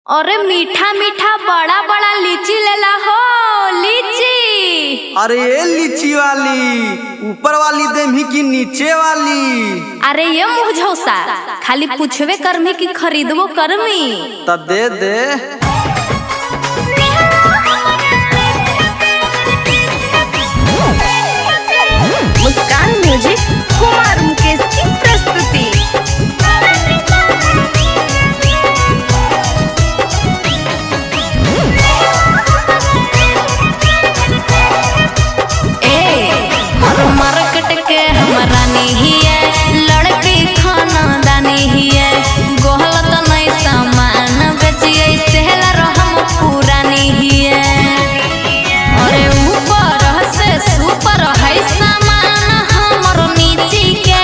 अरे मीठा मीठा बड़ा बड़ा लीची लेला हो लीची। अरे ये लीची वाली ऊपर वाली देमी की नीचे वाली? अरे ये मुँह झौसा खाली पूछवे करमी की खरीदबो करमी त दे दे। मुस्कान म्यूजिक कुमार मुकेश की प्रस्तुति। मार्केट के हमारा नहीं है लड़की खाना दानी ही है गोहलत नहीं सामान बेचिए सहला रहम पूरा नहीं है। अरे ऊपर से सुपर है सामान हमर नीचे के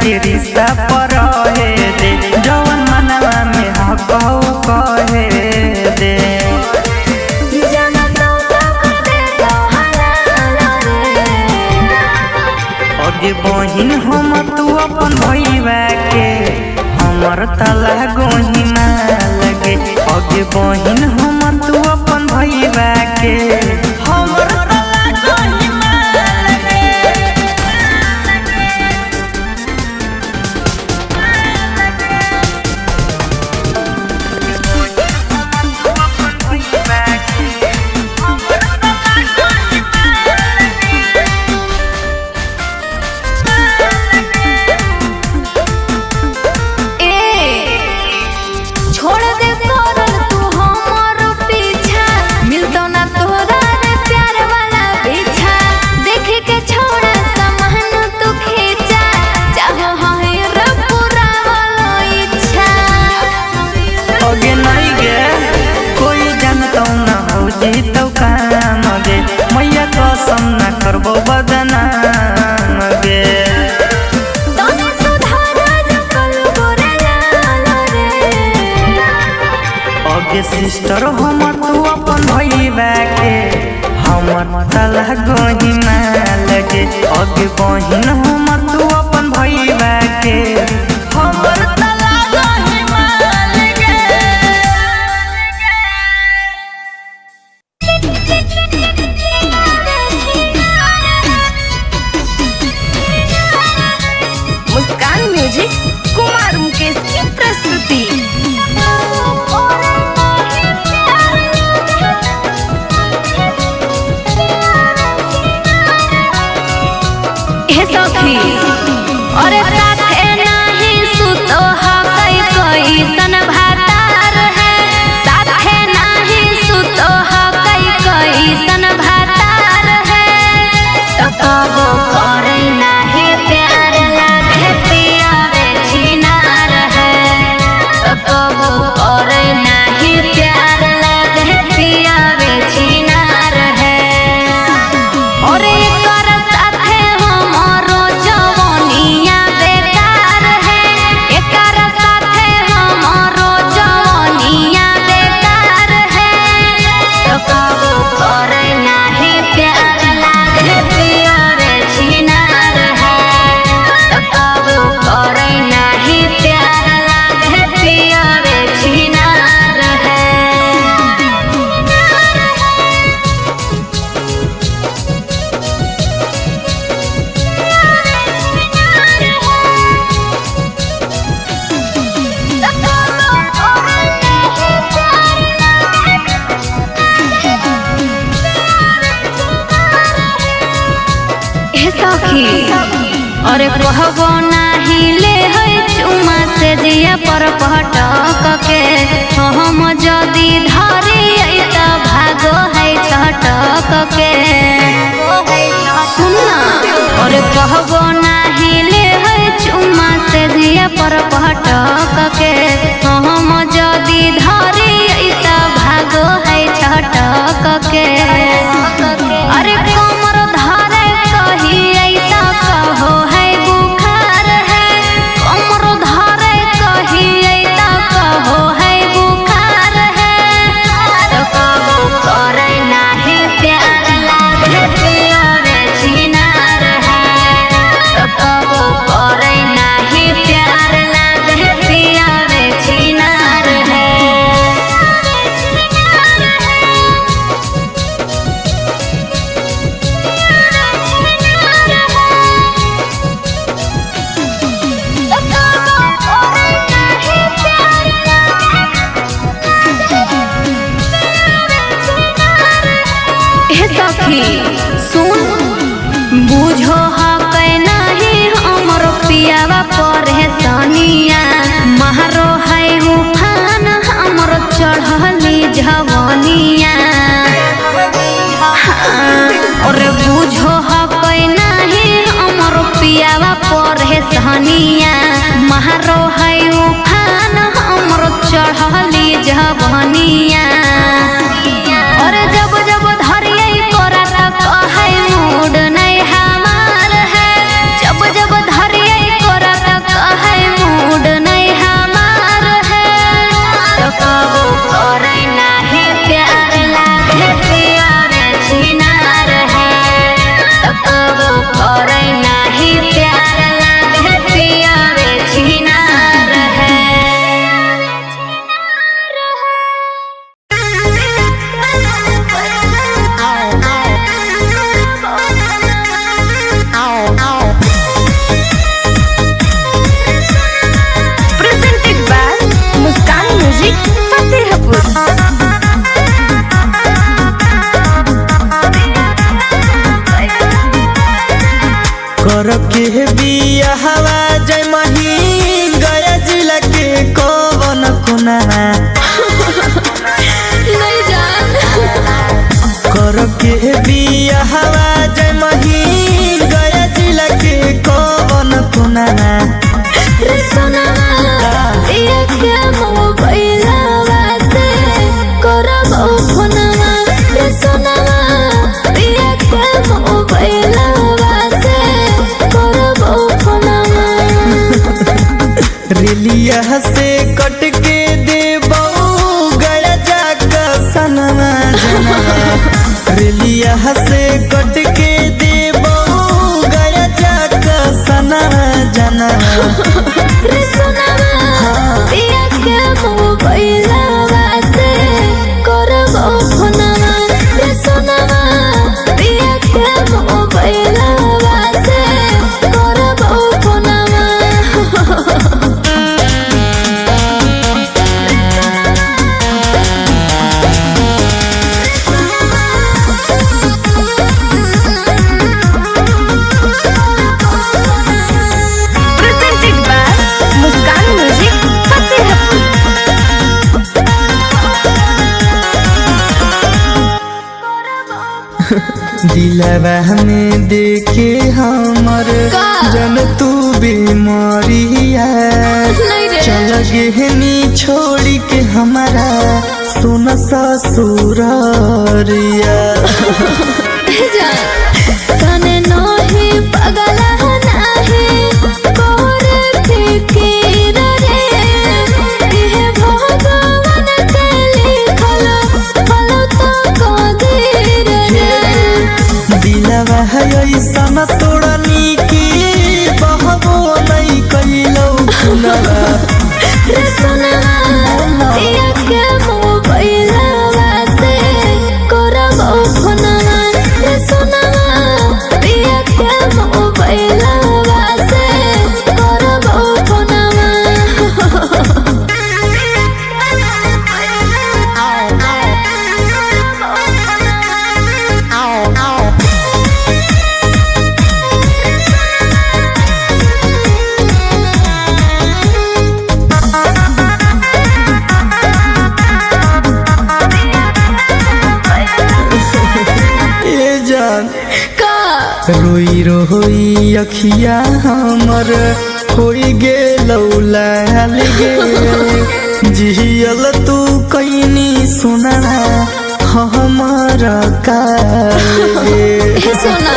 खातिर रिश्ता पर रहे दे, जवन मनवा में हक कहे दे। अगे बहिन हम तू अपन भैया के हमर तला गोही ना लगे। अगे बहिन हम तू अपन भैया के हमर तला गोही ना लगे। मैया कसम ना करबो बदनाम गे। अगे सिस्टर हम तू अपन भैया के हमर तला गोही ना लगे। अगे बहिन हम तू अपन भैया के हमर तला गोही ना लगे। मुस्कान म्यूजिक कुमार मुकेश की प्रस्तुति। हे सखी अरे साथे नहीं सुतो हकई कैसन भातार है, साथे नहीं सुतो हकई कैसन भातार है। तो कबो करे नाही प्यार लागे पियावे छिनार है, तो कबो करे नाही प्यार लागे पियावे छिनार है। और एकर साथे हमरो जवनिया बेकार है, एकर साथे हमरो जवनिया बेकार है। तो कबो करे नाही प्यार लागे पियावे छिनार है, तो कबो करे नाही प्यार लागे पियावे छिनार है। हे सखी अरे कहबो नाही ले है चुमा से जिया पर पटक के, हम जदी धरी त भागो है छटक के। सुनना अरे कहबो नाही ले है चुमा से जिया पर पटक के, हम जदी धरी त भागो है छटक के। अरे कमर धारे कही त कहो है बुखार है, कमर धारे कही त कहो है बुखार है। तो कबो करे नाही प्यार लागे पियावे छिनार है, तो कबो करे नाही प्यार लागे पियावे छिनार है। हे सखी सुन बुझो हकै नहीं हमर पियावा परे सनिया, महरो है उफान हमर चढ़ली जवनिया। और बुझो हकै नहीं हमर पियावा परे सनिया, महरो है उफान हमर चढ़ली जवनिया। और जब जब धरिए तोरा तक है मूड नहीं हमार है, जब जब धरिए तोरा तक करे नाही प्यार लागे पियावे छिनार है। Presented by Muskan Music, Fatehpur। कर के बिया हवा जय मही गया जिला के कवन कोना नहीं जान कर के बिया हवा जय मही गया जिला के कवन कोना रे सोनावा ये के मोबाइलवा से करबो फोनवा। रे सोनावा ये के मोबाइलवा से करबो फोनवा। रेलिया से कट के देबो गया जाका सनमा जना रेलिया से कट के देबो गया जाका सना जना रे सोनावा ये के मोबाइलवा से करबो फोनवा। रे सोनावा ये के मोबाइलवा से करबो फोनवा। Presented by Muskan Music, Fatehpur। दिलवा में देखे हमर का? जन तू बीमारिया नहीं रे। चल गेहनी छोड़ी के हमारा सुन ससुरारिया कने नहीं पगल नाही कोरे फिकीर रे। ये भगवान के लिखल फलो तो कदीर रे। दिलवा है ऐसा तोड़नी की बहबो नहीं कैलो खुनवा रे सोनावा ये के मोबाइलवा से करबो फोनवा। रे सोनावा ये के मोबाइलवा से करबो फोनवा। ये जान का रोई रोई अखिया हमर होई गेलौ लाल गे जियल तू कैनी सुना हमारा काल गे हे सोना